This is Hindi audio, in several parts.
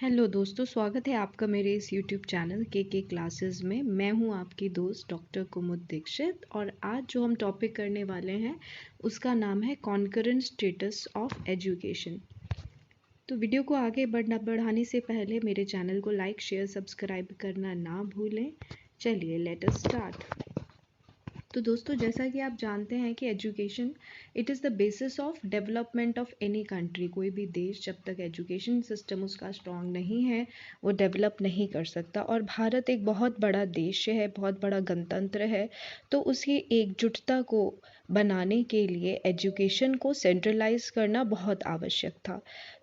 हेलो दोस्तों, स्वागत है आपका मेरे इस यूट्यूब चैनल के क्लासेस में। मैं हूं आपकी दोस्त डॉक्टर कुमुद दीक्षित और आज जो हम टॉपिक करने वाले हैं उसका नाम है कॉन्करेंट स्टेटस ऑफ एजुकेशन। तो वीडियो को आगे बढ़ाने से पहले मेरे चैनल को लाइक शेयर सब्सक्राइब करना ना भूलें। चलिए लेट अस स्टार्ट। तो दोस्तों, जैसा कि आप जानते हैं कि education it is the basis of development of any country. कोई भी देश जब तक एजुकेशन सिस्टम उसका स्ट्रॉन्ग नहीं है वो डेवलप नहीं कर सकता। और भारत एक बहुत बड़ा देश है, बहुत बड़ा गणतंत्र है, तो उसकी एकजुटता को बनाने के लिए एजुकेशन को सेंट्रलाइज करना बहुत आवश्यक था।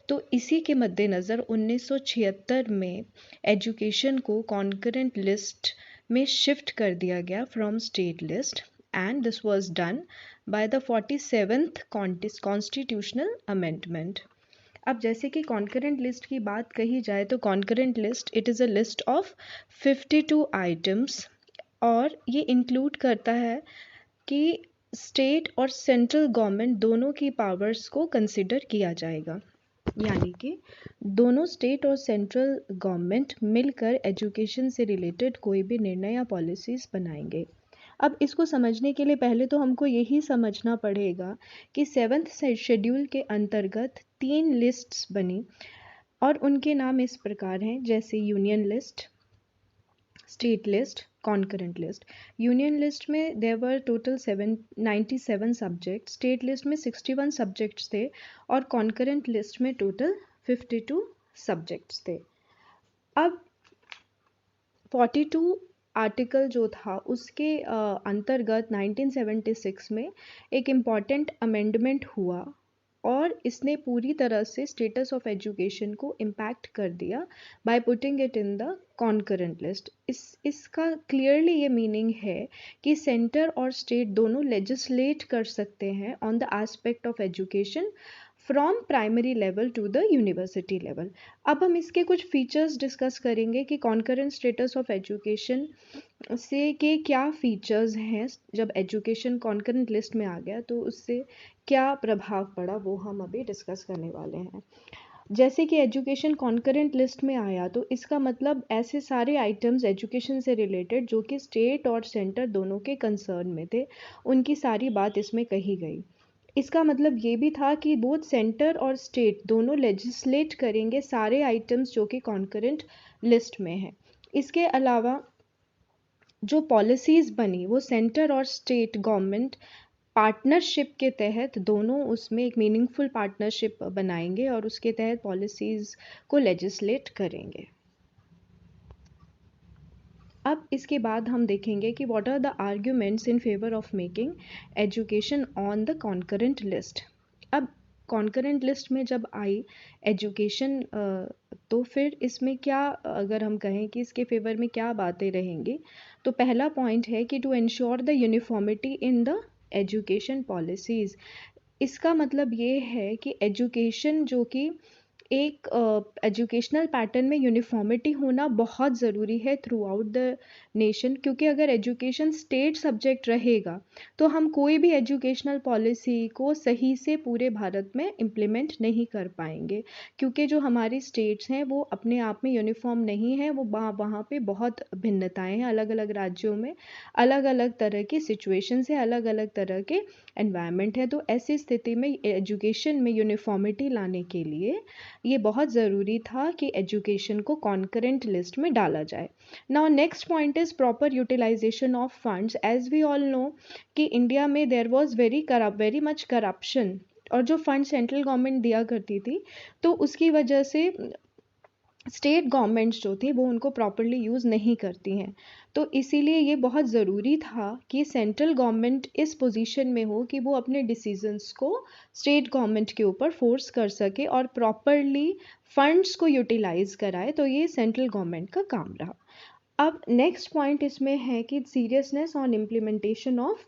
तो इसी के मद्देनज़र 1976 में एजुकेशन को कॉन्करेंट लिस्ट में शिफ्ट कर दिया गया from state list and this was done by the 47th constitutional amendment. अब जैसे कि कॉन्करेंट लिस्ट की बात कही जाए तो concurrent list it is a list of 52 items और ये इंक्लूड करता है कि स्टेट और सेंट्रल गवर्नमेंट दोनों की पावर्स को कंसिडर किया जाएगा, यानी कि दोनों स्टेट और सेंट्रल गवर्नमेंट मिलकर एजुकेशन से रिलेटेड कोई भी निर्णय या पॉलिसीज़ बनाएंगे। अब इसको समझने के लिए पहले तो हमको यही समझना पड़ेगा कि 7th शेड्यूल के अंतर्गत 3 लिस्ट्स बनी और उनके नाम इस प्रकार हैं, जैसे union list, state list, concurrent list. Union list में there were total 97 subject, state list में 61 सब्जेक्ट्स थे और कॉन्करेंट लिस्ट में टोटल 52 सब्जेक्ट्स थे। अब 42 आर्टिकल जो था उसके अंतर्गत 1976 में एक इम्पॉर्टेंट अमेंडमेंट हुआ और इसने पूरी तरह से स्टेटस ऑफ एजुकेशन को इम्पैक्ट कर दिया by putting it in the concurrent list. इसका क्लियरली ये मीनिंग है कि सेंटर और स्टेट दोनों लेजिस्लेट कर सकते हैं on the aspect of education from primary level to the university level. अब हम इसके कुछ फीचर्स डिस्कस करेंगे कि कॉन्करेंट स्टेटस ऑफ एजुकेशन से के क्या फीचर्स हैं। जब एजुकेशन कॉन्करेंट लिस्ट में आ गया तो उससे क्या प्रभाव पड़ा वो हम अभी डिस्कस करने वाले हैं। जैसे कि एजुकेशन कॉन्करेंट लिस्ट में आया तो इसका मतलब ऐसे सारे आइटम्स एजुकेशन से रिलेटेड जो कि स्टेट और सेंटर दोनों के कंसर्न में थे उनकी सारी बात इसमें कही गई। इसका मतलब ये भी था कि बोथ सेंटर और स्टेट दोनों लेजिस्लेट करेंगे सारे आइटम्स जो कि कॉन्करेंट लिस्ट में हैं। इसके अलावा जो पॉलिसीज़ बनी वो सेंटर और स्टेट गवर्नमेंट पार्टनरशिप के तहत दोनों उसमें एक मीनिंगफुल पार्टनरशिप बनाएंगे और उसके तहत पॉलिसीज़ को लेजिस्लेट करेंगे। अब इसके बाद हम देखेंगे कि what are the arguments in favour of making education on the concurrent list. अब कॉन्करेंट लिस्ट में जब आई एजुकेशन तो फिर इसमें क्या, अगर हम कहें कि इसके फेवर में क्या बातें रहेंगी, तो पहला पॉइंट है कि to ensure the uniformity in the education policies. इसका मतलब ये है कि एजुकेशन जो कि एक एजुकेशनल पैटर्न में यूनिफॉर्मिटी होना बहुत ज़रूरी है थ्रू आउट द नेशन, क्योंकि अगर एजुकेशन स्टेट सब्जेक्ट रहेगा तो हम कोई भी एजुकेशनल पॉलिसी को सही से पूरे भारत में इम्प्लीमेंट नहीं कर पाएंगे, क्योंकि जो हमारी स्टेट्स हैं वो अपने आप में यूनिफॉर्म नहीं है। वो वहाँ पे बहुत भिन्नताएं हैं, अलग अलग राज्यों में अलग अलग तरह की सिचुएशंस है, अलग अलग तरह के एनवायरनमेंट है। तो ऐसी स्थिति में एजुकेशन में यूनिफॉर्मिटी लाने के लिए ये बहुत ज़रूरी था कि एजुकेशन को कॉन्करेंट लिस्ट में डाला जाए। Now next point is proper utilisation of funds. As we all know कि इंडिया में there was very much corruption, और जो फंड सेंट्रल गवर्नमेंट दिया करती थी तो उसकी वजह से स्टेट गवर्नमेंट्स जो थी वो उनको प्रॉपरली यूज़ नहीं करती हैं। तो इसीलिए ये बहुत ज़रूरी था कि सेंट्रल गवर्नमेंट इस पोजीशन में हो कि वो अपने डिसीजंस को स्टेट गवर्नमेंट के ऊपर फोर्स कर सके और प्रॉपरली फंड्स को यूटिलाइज कराए। तो ये सेंट्रल गवर्नमेंट का काम रहा। अब नेक्स्ट पॉइंट इसमें है कि seriousness on implementation of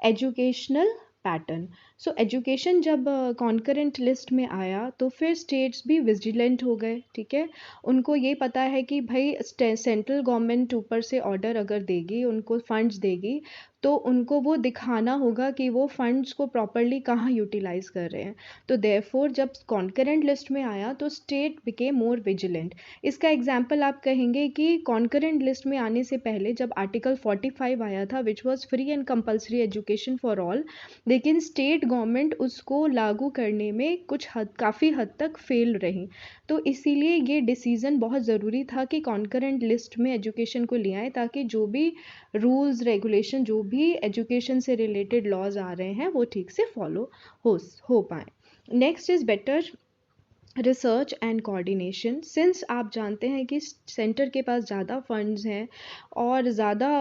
educational pattern. So education जब कॉन्करेंट लिस्ट में आया तो फिर स्टेट्स भी विजिलेंट हो गए, ठीक है। उनको ये पता है कि भाई सेंट्रल गवर्नमेंट ऊपर से ऑर्डर अगर देगी, उनको फंड्स देगी, तो उनको वो दिखाना होगा कि वो फंड्स को प्रॉपरली कहाँ यूटिलाइज कर रहे हैं। तो देयरफॉर जब कॉन्करेंट लिस्ट में आया तो स्टेट बिकेम मोर विजिलेंट। इसका एग्जाम्पल आप कहेंगे कि कॉन्करेंट लिस्ट में आने से पहले जब आर्टिकल 45 आया था which was free and compulsory education for all, लेकिन स्टेट गवर्नमेंट उसको लागू करने में काफ़ी हद तक फेल रही। तो इसीलिए ये डिसीज़न बहुत ज़रूरी था कि कॉन्करेंट लिस्ट में एजुकेशन को ले आए, ताकि जो भी रूल्स रेगुलेशन जो भी एजुकेशन से रिलेटेड लॉज आ रहे हैं वो ठीक से फॉलो हो पाए। Next is better research and coordination. Since आप जानते हैं कि सेंटर के पास ज़्यादा फंड्स हैं और ज़्यादा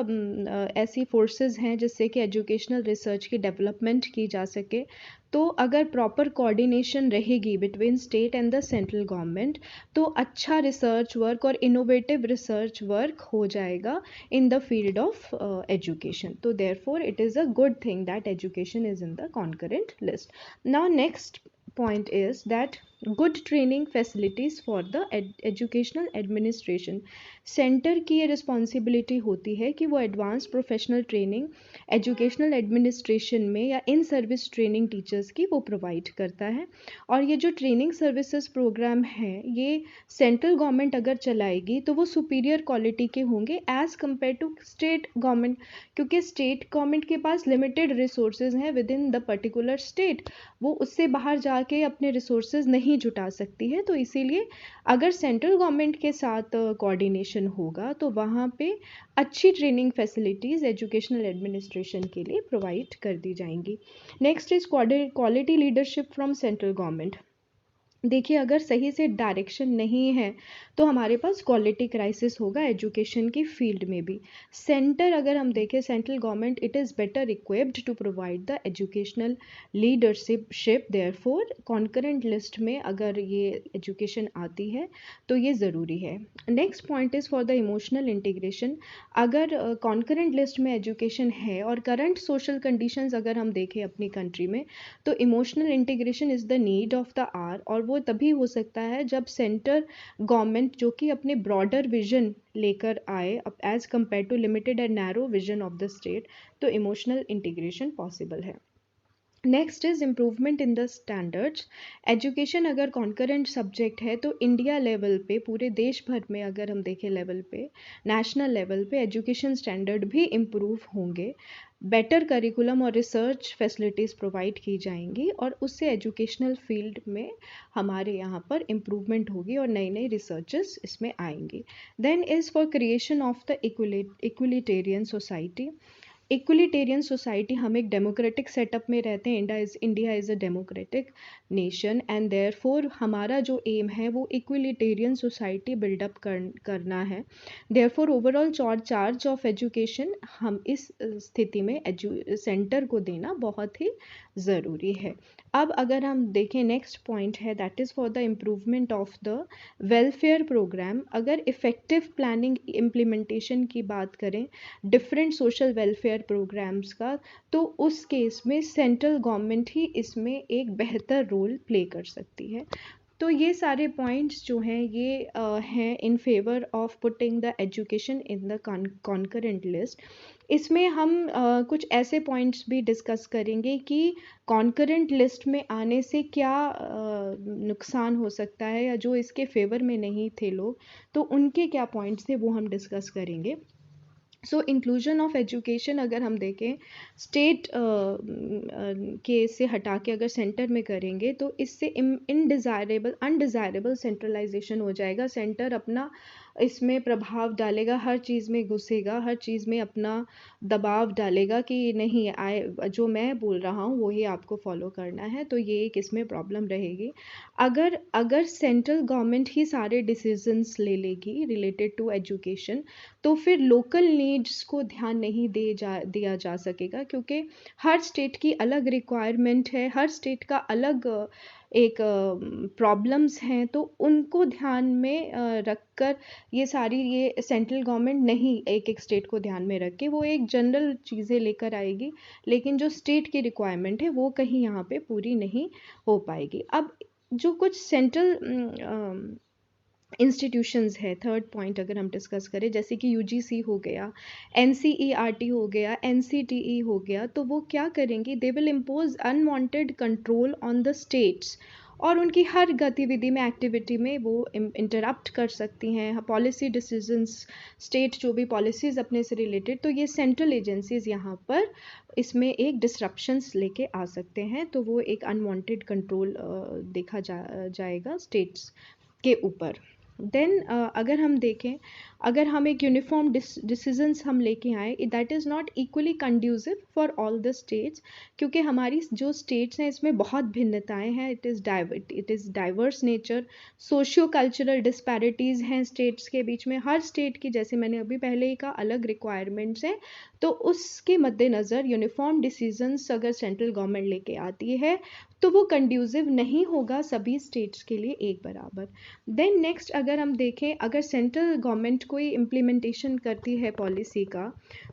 ऐसी फोर्सेस हैं जिससे कि एजुकेशनल रिसर्च की डेवलपमेंट की जा सके, तो अगर प्रॉपर कोऑर्डिनेशन रहेगी between state and the central government तो अच्छा रिसर्च वर्क और इनोवेटिव रिसर्च वर्क हो जाएगा in the field of education. तो therefore it is a good thing that education is in the concurrent list. Now next point is that good training facilities for the educational administration। Centre की ये रिस्पॉन्सिबिलिटी होती है कि वो advance professional training educational administration में या इन सर्विस ट्रेनिंग टीचर्स की वो प्रोवाइड करता है। और ये जो ट्रेनिंग सर्विसेज प्रोग्राम है ये सेंट्रल गवर्नमेंट अगर चलाएगी तो वो सुपीरियर क्वालिटी के होंगे as compared to state government, क्योंकि स्टेट गवर्नमेंट के पास लिमिटेड रिसोर्सेज हैं within the particular state, वो उससे बाहर जाके अपने रिसोर्सेज नहीं जुटा सकती है। तो इसीलिए अगर सेंट्रल गवर्नमेंट के साथ कोऑर्डिनेशन होगा तो वहाँ पे अच्छी ट्रेनिंग फैसिलिटीज़ एजुकेशनल एडमिनिस्ट्रेशन के लिए प्रोवाइड कर दी जाएंगी। Next is quality leadership from central government. देखिए अगर सही से डायरेक्शन नहीं है तो हमारे पास क्वालिटी क्राइसिस होगा एजुकेशन की फील्ड में भी। सेंटर अगर हम देखें central government it is better equipped to provide the educational leadership. Therefore concurrent list में अगर ये एजुकेशन आती है तो ये ज़रूरी है। Next point is for the emotional integration. अगर कॉन्करेंट लिस्ट में एजुकेशन है और करंट सोशल कंडीशंस अगर हम देखें अपनी कंट्री में तो emotional integration is the need of the hour, और वो तभी हो सकता है जब सेंटर गवर्नमेंट जो कि अपने ब्रॉडर विजन लेकर आए as compared to limited and narrow vision of the state, तो इमोशनल इंटीग्रेशन पॉसिबल है। Next is improvement in the standards. Education अगर कॉन्करेंट सब्जेक्ट है तो इंडिया लेवल पे पूरे देश भर में अगर हम देखें लेवल पे नेशनल लेवल पे एजुकेशन स्टैंडर्ड भी इम्प्रूव होंगे, बेटर करिकुलम और रिसर्च फैसिलिटीज़ प्रोवाइड की जाएंगी और उससे एजुकेशनल फील्ड में हमारे यहाँ पर इम्प्रूवमेंट होगी और नई नई रिसर्चेस इसमें आएंगी। Then is for creation of the egalitarian society. Egalitarian society, हम एक डेमोक्रेटिक सेटअप में रहते हैं, India is a democratic nation and therefore हमारा जो एम है वो इक्वलिटेरियन सोसाइटी बिल्डअप करना है। Therefore overall charge of education हम इस स्थिति में सेंटर को देना बहुत ही ज़रूरी है। अब अगर हम देखें नेक्स्ट पॉइंट है that is for the improvement of the welfare programme. अगर इफ़ेक्टिव प्लानिंग इम्प्लीमेंटेशन की बात करें डिफरेंट सोशल वेलफेयर प्रोग्राम्स का, तो उस केस में सेंट्रल गवर्नमेंट ही इसमें एक बेहतर रोल प्ले कर सकती है। तो ये सारे पॉइंट्स जो हैं ये हैं इन favour of putting the education in the concurrent list. इसमें हम कुछ ऐसे पॉइंट्स भी डिस्कस करेंगे कि कॉन्करेंट लिस्ट में आने से क्या नुकसान हो सकता है या जो इसके फेवर में नहीं थे लोग तो उनके क्या पॉइंट्स थे वो हम डिस्कस करेंगे। सो इंक्लूजन ऑफ एजुकेशन अगर हम देखें स्टेट के से हटा के अगर सेंटर में करेंगे तो इससे अनडिज़ायरेबल सेंट्रलाइजेशन हो जाएगा। सेंटर अपना इसमें प्रभाव डालेगा, हर चीज़ में घुसेगा, हर चीज़ में अपना दबाव डालेगा कि नहीं जो मैं बोल रहा हूँ वही आपको फॉलो करना है। तो ये एक इसमें प्रॉब्लम रहेगी। अगर सेंट्रल गवर्नमेंट ही सारे डिसीजंस ले लेगी रिलेटेड टू एजुकेशन तो फिर लोकल नीड्स को ध्यान नहीं दिया जा सकेगा, क्योंकि हर स्टेट की अलग रिक्वायरमेंट है, हर स्टेट का अलग एक प्रॉब्लम्स हैं, तो उनको ध्यान में रखकर ये सेंट्रल गवर्नमेंट नहीं एक स्टेट को ध्यान में रख के वो एक जनरल चीज़ें लेकर आएगी, लेकिन जो स्टेट की रिक्वायरमेंट है वो कहीं यहाँ पे पूरी नहीं हो पाएगी। अब जो कुछ सेंट्रल इंस्टीट्यूशंस है। थर्ड पॉइंट अगर हम डिस्कस करें, जैसे कि यूजीसी हो गया, एनसीईआरटी हो गया, एनसीटीई हो गया, तो वो क्या करेंगे, they will impose unwanted control on the states, और उनकी हर गतिविधि में, एक्टिविटी में वो इंटरप्ट कर सकती हैं पॉलिसी डिसीजंस, स्टेट जो भी पॉलिसीज़ अपने से रिलेटेड, तो ये सेंट्रल एजेंसीज यहाँ पर इसमें एक डिसरप्शंस लेके आ सकते हैं। तो वो एक अनवांटेड कंट्रोल देखा जाएगा स्टेट्स के ऊपर। देन अगर हम देखें, अगर हम एक यूनिफॉर्म डिसीजंस हम लेके आए, that is not equally conducive for all the states, क्योंकि हमारी जो स्टेट्स हैं इसमें बहुत भिन्नताएं हैं, it is diverse nature, socio cultural disparities हैं स्टेट्स के बीच में, हर स्टेट की, जैसे मैंने अभी पहले ही कहा, अलग रिक्वायरमेंट्स हैं। तो उसके मद्देनज़र यूनिफॉर्म डिसीजंस अगर सेंट्रल गवर्नमेंट लेके आती है तो वो कंड्यूसिव नहीं होगा सभी स्टेट्स के लिए एक बराबर। देन नेक्स्ट अगर हम देखें, अगर सेंट्रल गवर्नमेंट कोई इम्प्लीमेंटेशन करती है पॉलिसी का,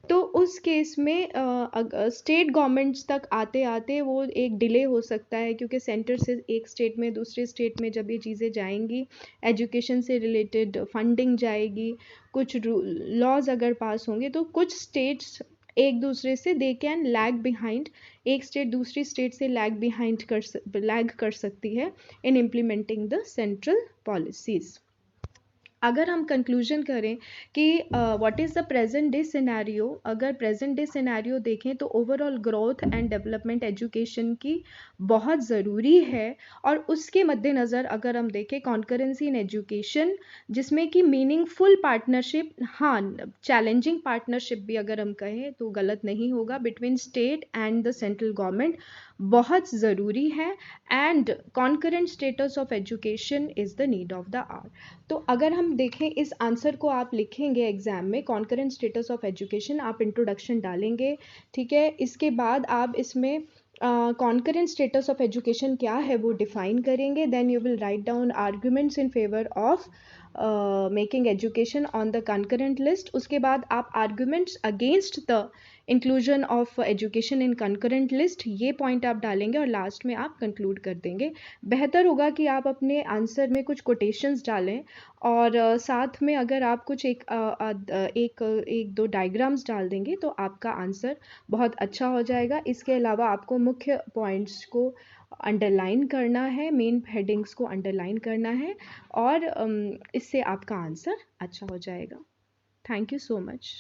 तो उस केस में स्टेट गवर्नमेंट्स तक आते आते वो एक डिले हो सकता है, क्योंकि सेंटर से एक स्टेट में दूसरे स्टेट में जब ये चीज़ें जाएंगी, एजुकेशन से रिलेटेड फंडिंग जाएगी, कुछ लॉज अगर पास होंगे, तो कुछ स्टेट्स एक दूसरे से दे कैन लैग बिहाइंड, एक स्टेट दूसरी स्टेट से लैग कर सकती है in implementing the central policies. अगर हम कंक्लूजन करें कि what is the present day scenario, अगर प्रेजेंट डे सिनेरियो देखें तो overall growth and development education की बहुत ज़रूरी है, और उसके मद्देनज़र अगर हम देखें कॉन्करेंसी इन एजुकेशन, जिसमें कि मीनिंगफुल पार्टनरशिप, हाँ चैलेंजिंग पार्टनरशिप भी अगर हम कहें तो गलत नहीं होगा, between state and the central government बहुत ज़रूरी है, and concurrent status of education is the need of the hour. तो अगर हम देखें इस आंसर को आप लिखेंगे एग्जाम में, कॉन्करेंट स्टेटस ऑफ एजुकेशन, आप इंट्रोडक्शन डालेंगे, ठीक है, इसके बाद आप इसमें कॉन्करेंट स्टेटस ऑफ एजुकेशन क्या है वो डिफाइन करेंगे, then you will write down arguments in favour of making education on the concurrent list. उसके बाद आप arguments against the inclusion of education in concurrent list, ये पॉइंट आप डालेंगे, और लास्ट में आप कंक्लूड कर देंगे। बेहतर होगा कि आप अपने आंसर में कुछ कोटेशंस डालें, और साथ में अगर आप कुछ एक दो डायग्राम्स डाल देंगे तो आपका आंसर बहुत अच्छा हो जाएगा। इसके अलावा आपको मुख्य पॉइंट्स को अंडरलाइन करना है, मेन हेडिंग्स को अंडरलाइन करना है, और इससे आपका आंसर अच्छा हो जाएगा। Thank you so much.